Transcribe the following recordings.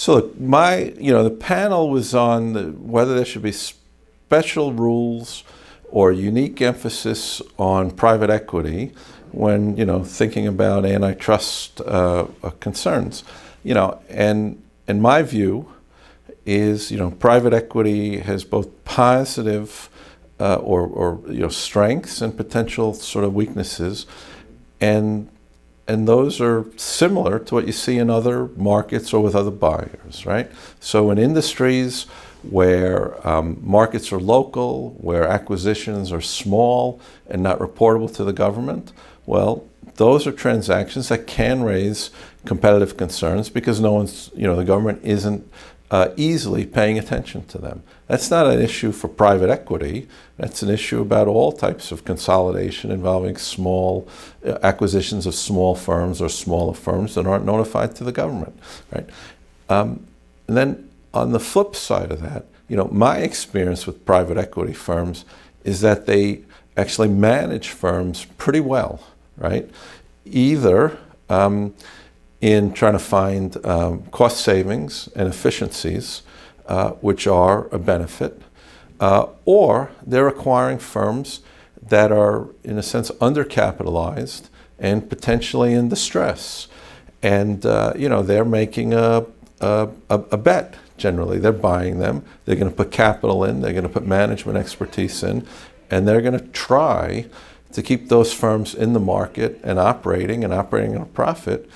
So look, the panel was on whether there should be special rules or unique emphasis on private equity when, thinking about antitrust concerns. And my view is, private equity has both positive or strengths and potential sort of weaknesses, and those are similar to what you see in other markets or with other buyers, right? So in industries where markets are local, where acquisitions are small and not reportable to the government, well, those are transactions that can raise competitive concerns because the government isn't easily paying attention to them. That's not an issue for private equity. That's an issue about all types of consolidation involving small acquisitions of small firms or smaller firms that aren't notified to the government, right? And then on the flip side of that, my experience with private equity firms is that they actually manage firms pretty well, right? Either in trying to find cost savings and efficiencies, which are a benefit, or they're acquiring firms that are, in a sense, undercapitalized and potentially in distress. And, they're making a bet, generally. They're buying them. They're going to put capital in. They're going to put management expertise in. And they're going to try to keep those firms in the market and operating at a profit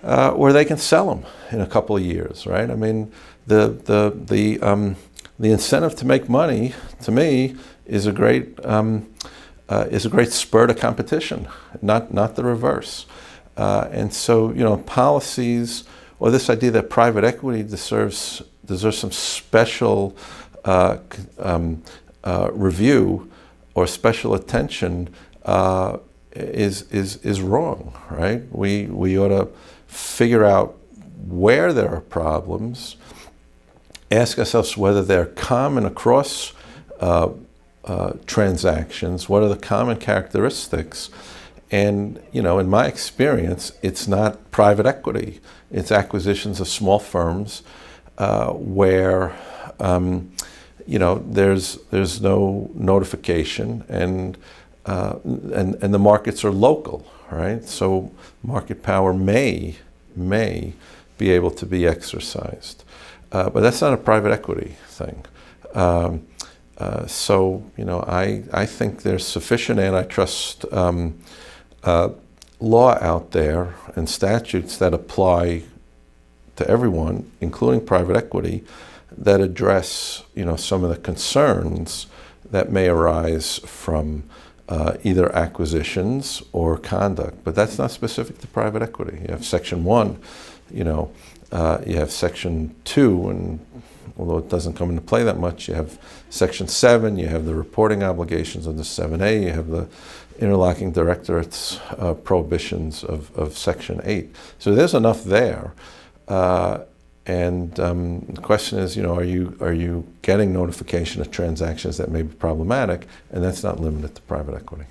where they can sell them in a couple of years, right? I mean, the incentive to make money, to me, is a great spur to competition, not the reverse. And so, policies or this idea that private equity deserves some special review or special attention is wrong, right? We ought to figure out where there are problems, ask ourselves whether they're common across transactions, what are the common characteristics, and in my experience, it's not private equity. It's acquisitions of small firms where there's no notification and the markets are local, right? So market power may be able to be exercised, but that's not a private equity thing. So I think there's sufficient antitrust law out there and statutes that apply to everyone, including private equity, that address some of the concerns that may arise from either acquisitions or conduct. But that's not specific to private equity. You have Section 1, you have Section 2, and although it doesn't come into play that much, you have Section 7, you have the reporting obligations under 7A, you have the interlocking directorate's prohibitions of Section 8. So there's enough there. And the question is, are you getting notification of transactions that may be problematic? And that's not limited to private equity.